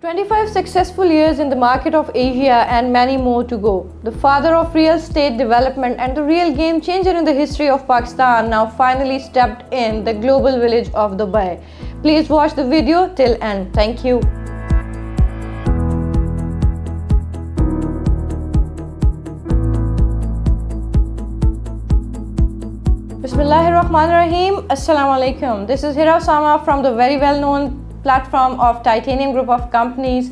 25 successful years in the market of Asia and many more to go. The father of real estate development and the real game changer in the history of Pakistan now finally stepped in the global village of Dubai. Please watch the video till end. Thank you. Bismillahirrahmanirrahim. Assalamu alaikum. This is Hira Osama from the very well known platform of titanium group of companies.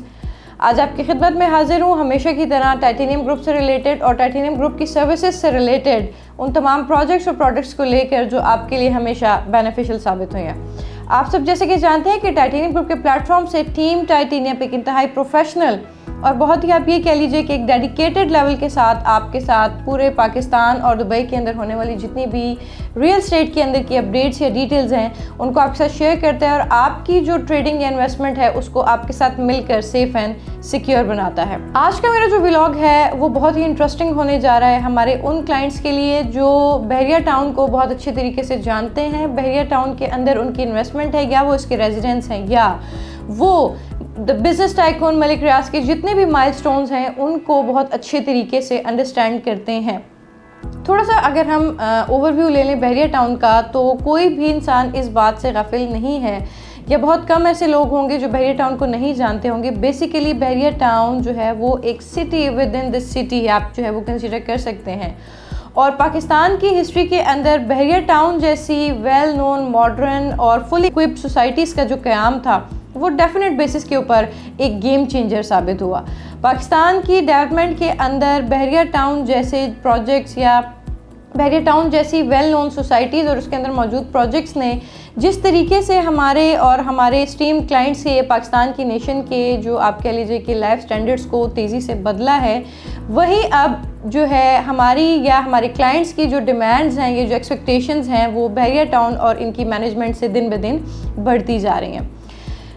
आज आपकी खिदमत में हाजिर हूँ हमेशा की तरह titanium group से रिलेटेड और टाइटेनियम ग्रुप की सर्विसेज से रिलेटेड उन तमाम प्रोजेक्ट्स और प्रोडक्ट्स को लेकर जो आपके लिए हमेशा बेनिफिशियल साबित हुए हैं। आप सब जैसे कि जानते हैं कि टाइटेनियम ग्रुप के प्लेटफॉर्म से टीम टाइटेनियम एक इंतहाई प्रोफेशनल और बहुत ही आप ये कह लीजिए कि एक डेडिकेटेड लेवल के साथ आपके साथ पूरे पाकिस्तान और दुबई के अंदर होने वाली जितनी भी रियल एस्टेट के अंदर की अपडेट्स या डिटेल्स हैं उनको आपके साथ शेयर करते हैं और आपकी जो ट्रेडिंग या इन्वेस्टमेंट है उसको आपके साथ मिलकर सेफ एंड सिक्योर बनाता है। आज का मेरा जो व्लॉग है वो बहुत ही इंटरेस्टिंग होने जा रहा है हमारे उन क्लाइंट्स के लिए जो बहरिया टाउन को बहुत अच्छे तरीके से जानते हैं, बहरिया टाउन के अंदर उनकी इन्वेस्टमेंट है या वो इसके रेजिडेंट्स हैं या वो द बिजनेस टाइकून मलिक रियाज के जितने भी माइलस्टोन्स हैं उनको बहुत अच्छे तरीके से अंडरस्टैंड करते हैं। थोड़ा सा अगर हम ओवरव्यू ले लें बहरिया टाउन का तो कोई भी इंसान इस बात से गाफिल नहीं है या बहुत कम ऐसे लोग होंगे जो बहरिया टाउन को नहीं जानते होंगे। बेसिकली बहरिया टाउन जो है वो एक city with in this city आप जो है वो कंसिडर कर सकते हैं और पाकिस्तान की हिस्ट्री के अंदर बहरिया टाउन जैसी वेल नोन मॉडर्न और फुल इक्विप्ड सोसाइटीज़ का जो क़याम था वो डेफिनेट बेसिस के ऊपर एक गेम चेंजर साबित हुआ। पाकिस्तान की डेवलपमेंट के अंदर बहरिया टाउन जैसे प्रोजेक्ट्स या बहरिया टाउन जैसी वेल नोन सोसाइटीज़ और उसके अंदर मौजूद प्रोजेक्ट्स ने जिस तरीके से हमारे और हमारे स्ट्रीम क्लाइंट्स के पाकिस्तान की नेशन के जो आप कह लीजिए कि लाइफ स्टैंडर्ड्स को तेज़ी से बदला है, वही अब जो है हमारी या हमारे क्लाइंट्स की जो डिमांड्स हैं, ये जो एक्सपेक्टेशंस हैं वो बहरिया टाउन और इनकी मैनेजमेंट से दिन ब दिन बढ़ती जा रही हैं।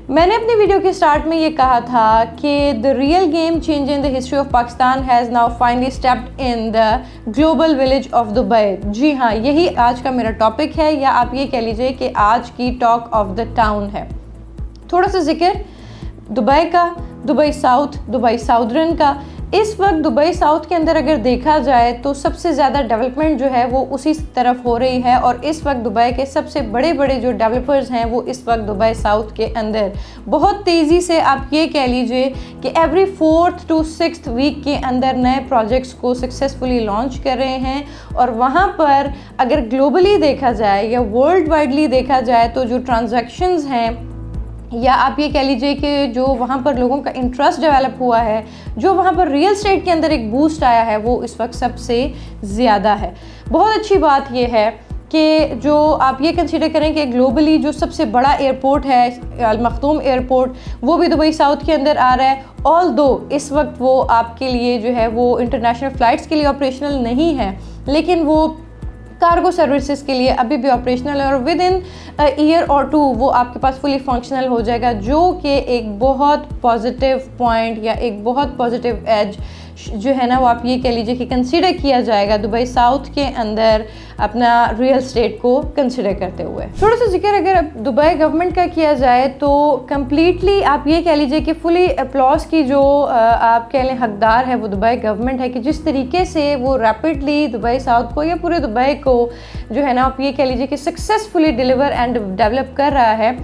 मैंने अपनी वीडियो के स्टार्ट में ये कहा था कि the real game changer in the history of Pakistan has now finally stepped in the global village of Dubai. जी हाँ, यही आज का मेरा टॉपिक है या आप ये कह लीजिए कि आज की टॉक ऑफ द टाउन है। थोड़ा सा जिक्र दुबई का, दुबई साउथ, दुबई साउदर्न का। इस वक्त दुबई साउथ के अंदर अगर देखा जाए तो सबसे ज़्यादा डेवलपमेंट जो है वो उसी तरफ हो रही है और इस वक्त दुबई के सबसे बड़े बड़े जो डेवलपर्स हैं वो इस वक्त दुबई साउथ के अंदर बहुत तेज़ी से आप ये कह लीजिए कि every 4th to 6th week के अंदर नए प्रोजेक्ट्स को सक्सेसफुली लॉन्च कर रहे हैं। और वहाँ पर अगर ग्लोबली देखा जाए या वर्ल्ड वाइडली देखा जाए तो जो ट्रांजैक्शंस हैं या आप ये कह लीजिए कि जो वहाँ पर लोगों का इंटरेस्ट डेवलप हुआ है, जो वहाँ पर रियल एस्टेट के अंदर एक बूस्ट आया है वो इस वक्त सबसे ज़्यादा है। बहुत अच्छी बात ये है कि जो आप ये कंसीडर करें कि ग्लोबली जो सबसे बड़ा एयरपोर्ट है अल मखदूम एयरपोर्ट वो भी दुबई साउथ के अंदर आ रहा है। ऑल दो इस वक्त वो आपके लिए जो है वो इंटरनेशनल फ़्लाइट्स के लिए ऑपरेशनल नहीं है लेकिन वो कार्गो सर्विसेज के लिए अभी भी ऑपरेशनल है और विद इन ईयर और 2 वो आपके पास फुली फंक्शनल हो जाएगा, जो कि एक बहुत पॉजिटिव पॉइंट या एक बहुत पॉजिटिव एज जो है ना वो आप ये कह लीजिए कि कंसीडर किया जाएगा दुबई साउथ के अंदर अपना रियल एस्टेट को कंसीडर करते हुए। थोड़ा सा जिक्र अगर दुबई गवर्नमेंट का किया जाए तो कम्प्लीटली आप ये कह लीजिए कि फुली अप्लॉज की जो आप कह लें हकदार है वो दुबई गवर्नमेंट है कि जिस तरीके से वो रैपिडली दुबई साउथ को या पूरे दुबई को जो है ना आप ये कह लीजिए कि सक्सेसफुली डिलीवर एंड डेवलप कर रहा है।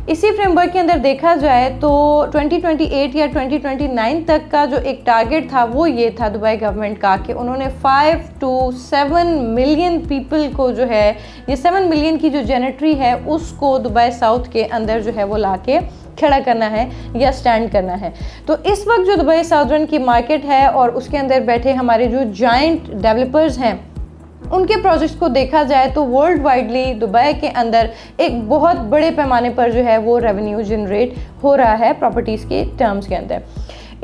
इसी फ्रेमवर्क के अंदर देखा जाए तो 2028 या 2029 तक का जो एक टारगेट था वो ये था दुबई गवर्नमेंट का कि उन्होंने 5 to 7 मिलियन पीपल को जो है ये 7 मिलियन की जो जेनेटरी है उसको दुबई साउथ के अंदर जो है वो लाके खड़ा करना है या स्टैंड करना है। तो इस वक्त जो दुबई साउदर्न की मार्केट है और उसके अंदर बैठे हमारे जो जाइंट डेवलपर्स हैं उनके प्रोजेक्ट्स को देखा जाए तो वर्ल्ड वाइडली दुबई के अंदर एक बहुत बड़े पैमाने पर जो है वो रेवेन्यू जनरेट हो रहा है प्रॉपर्टीज़ के टर्म्स के अंदर।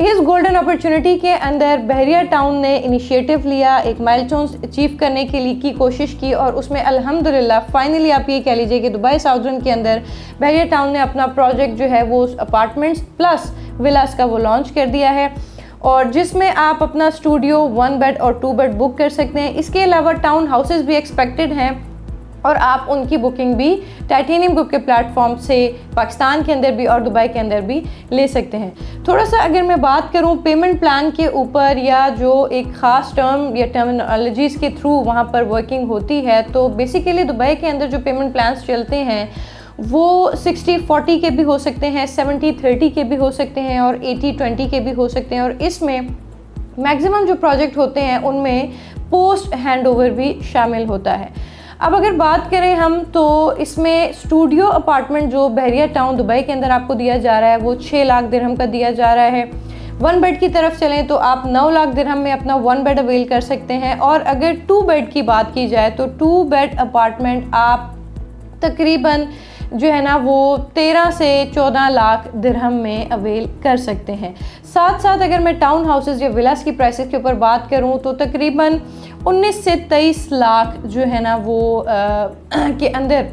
इस गोल्डन अपॉर्चुनिटी के अंदर बहरिया टाउन ने इनिशिएटिव लिया, एक माइलस्टोन्स अचीव करने के लिए की कोशिश की और उसमें अल्हम्दुलिल्लाह फाइनली आप ये कह लीजिए कि दुबई साउदर्न के अंदर बहरिया टाउन ने अपना प्रोजेक्ट जो है वो अपार्टमेंट्स प्लस विलास का वो लॉन्च कर दिया है और जिसमें आप अपना स्टूडियो 1 बेड और 2 बेड बुक कर सकते हैं। इसके अलावा टाउन हाउसेस भी एक्सपेक्टेड हैं और आप उनकी बुकिंग भी टाइटेनियम ग्रुप के प्लेटफॉर्म से पाकिस्तान के अंदर भी और दुबई के अंदर भी ले सकते हैं। थोड़ा सा अगर मैं बात करूं पेमेंट प्लान के ऊपर या जो एक ख़ास टर्म या टर्मिनोलॉजीज़ के थ्रू वहां पर वर्किंग होती है, तो बेसिकली दुबई के अंदर जो पेमेंट प्लान्स चलते हैं वो 60-40 के भी हो सकते हैं, 70-30 के भी हो सकते हैं और 80-20 के भी हो सकते हैं। और इसमें मैक्सिमम जो प्रोजेक्ट होते हैं उनमें पोस्ट हैंडओवर भी शामिल होता है। अब अगर बात करें हम, तो इसमें स्टूडियो अपार्टमेंट जो बहरिया टाउन दुबई के अंदर आपको दिया जा रहा है वो 6 लाख दिरहम का दिया जा रहा है। 1 बेड की तरफ चलें तो आप 9 लाख दिरहम में अपना 1 बेड अवेल कर सकते हैं। और अगर 2 बेड की बात की जाए तो 2 बेड अपार्टमेंट आप तकरीबन जो है ना वो 13 से 14 लाख दिरहम में अवेल कर सकते हैं। साथ साथ अगर मैं टाउन हाउसेस या विलास की प्राइसेस के ऊपर बात करूं तो तकरीबन 19 से 23 लाख जो है ना वो के अंदर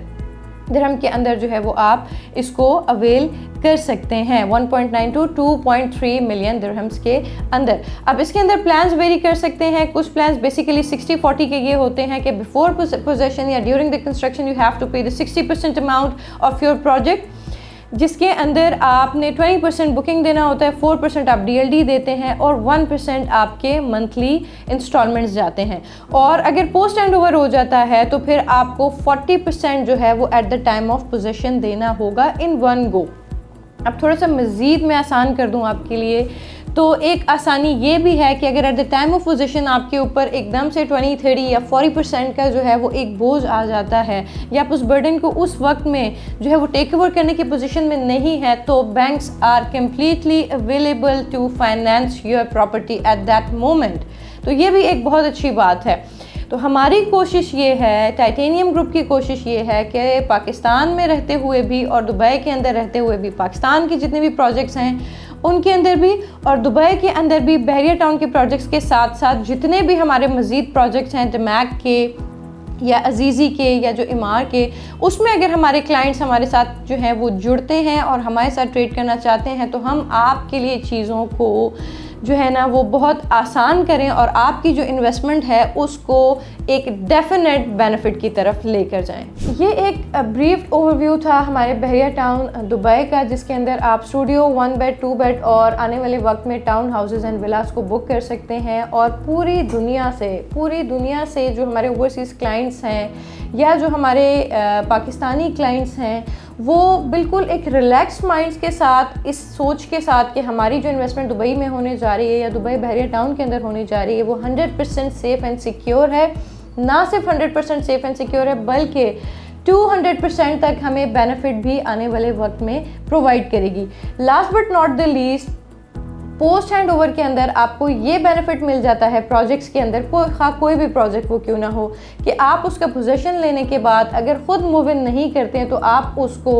दिरहम के अंदर जो है वो आप इसको अवेल कर सकते हैं 1.9 to 2.3 मिलियन दिरहम्स के अंदर। अब इसके अंदर प्लान्स वेरी कर सकते हैं। कुछ प्लान्स बेसिकली 60-40 के ये होते हैं कि बिफोर पोजेशन या during the construction you have to pay the 60% amount of your project, जिसके अंदर आपने 20% बुकिंग देना होता है, 4% आप DLD देते हैं और 1% आपके मंथली इंस्टॉलमेंट्स जाते हैं। और अगर पोस्ट हैंड ओवर हो जाता है तो फिर आपको 40% जो है वो at the time of possession देना होगा इन वन गो। अब थोड़ा सा मज़ीद मैं आसान कर दूं आपके लिए, तो एक आसानी ये भी है कि अगर at the time of position आपके ऊपर एकदम से 20, 30 या 40% का जो है वो एक बोझ आ जाता है या आप उस बर्डन को उस वक्त में जो है वो टेक ओवर करने की पोजीशन में नहीं है, तो banks are completely available to finance your property at that moment. तो ये भी एक बहुत अच्छी बात है। तो हमारी कोशिश ये है, टाइटेनियम ग्रुप की कोशिश ये है कि पाकिस्तान में रहते हुए भी और दुबई के अंदर रहते हुए भी, पाकिस्तान के जितने भी प्रोजेक्ट्स हैं उनके अंदर भी और दुबई के अंदर भी बहरिया टाउन के प्रोजेक्ट्स के साथ साथ जितने भी हमारे मज़ीद प्रोजेक्ट्स हैं दमैक के या अजीज़ी के या जो इमार के, उसमें अगर हमारे क्लाइंट्स हमारे साथ जो हैं वो जुड़ते हैं और हमारे साथ ट्रेड करना चाहते हैं तो हम आपके लिए चीज़ों को जो है ना वो बहुत आसान करें और आपकी जो इन्वेस्टमेंट है उसको एक डेफिनेट बेनिफिट की तरफ लेकर जाएं। ये एक ब्रीफ ओवरव्यू था हमारे बहरिया टाउन दुबई का, जिसके अंदर आप स्टूडियो 1 बेड 2 बेड और आने वाले वक्त में टाउन हाउसेस एंड विलास को बुक कर सकते हैं। और पूरी दुनिया से जो हमारे ओवरसीज़ क्लाइंट्स हैं या जो हमारे पाकिस्तानी क्लाइंट्स हैं वो बिल्कुल एक रिलैक्स माइंड्स के साथ, इस सोच के साथ कि हमारी जो इन्वेस्टमेंट दुबई में होने जा रही है या दुबई बहरिया टाउन के अंदर होने जा रही है वो 100% सेफ़ एंड सिक्योर है। ना सिर्फ 100% सेफ़ एंड सिक्योर है बल्कि 200% तक हमें बेनिफिट भी आने वाले वक्त में प्रोवाइड करेगी। Last but not the least, post hand over के अंदर आपको ये बेनिफिट मिल जाता है प्रोजेक्ट्स के अंदर, कोई भी प्रोजेक्ट वो क्यों ना हो, कि आप उसका पोजीशन लेने के बाद अगर ख़ुद मूव इन नहीं करते हैं तो आप उसको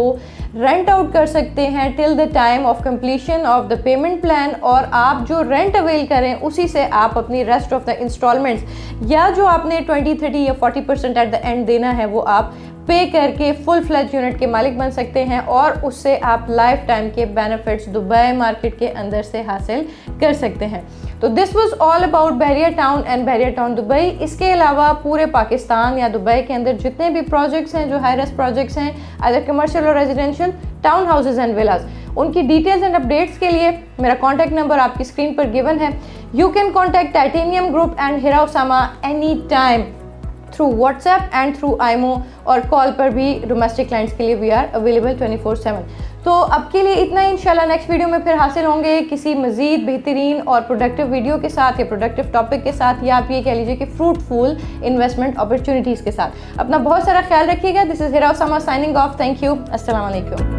रेंट आउट कर सकते हैं till the time of completion of the payment plan. और आप जो रेंट अवेल करें उसी से आप अपनी रेस्ट ऑफ द इंस्टॉलमेंट्स या जो आपने 20, 30 या 40% एट द एंड देना है वो आप पे करके फुल फ्लैज यूनिट के मालिक बन सकते हैं और उससे आप लाइफ टाइम के बेनिफिट्स दुबई मार्केट के अंदर से हासिल कर सकते हैं। तो this was all about Bahria town and Bahria town Dubai. इसके अलावा पूरे पाकिस्तान या दुबई के अंदर जितने भी प्रोजेक्ट्स हैं जो हाई रेस्ट प्रोजेक्ट्स हैं, अदर कमर्शियल और residential, town houses and villas, उनकी डिटेल्स एंड अपडेट्स के लिए मेरा कॉन्टैक्ट नंबर आपकी स्क्रीन पर गिवन है। You can contact Titanium group and Hira Usama any time through WhatsApp and through IMO, और कॉल पर भी डोमेस्टिक क्लाइंट्स के लिए वी आर अवेलेबल 24/7। तो अब के लिए इतना ही। इंशाल्लाह नेक्स्ट वीडियो में फिर हासिल होंगे किसी मज़ीद बेहतरीन और प्रोडक्टिव वीडियो के साथ या प्रोडक्टिव टॉपिक के साथ, या आप ये कह लीजिए कि फ्रूटफुल इन्वेस्टमेंट अपॉर्चुनिटीज़ के साथ। अपना बहुत सारा ख्याल रखिएगा। This is Hira Usama signing off. Thank you. अस्सलाम वालेकुम।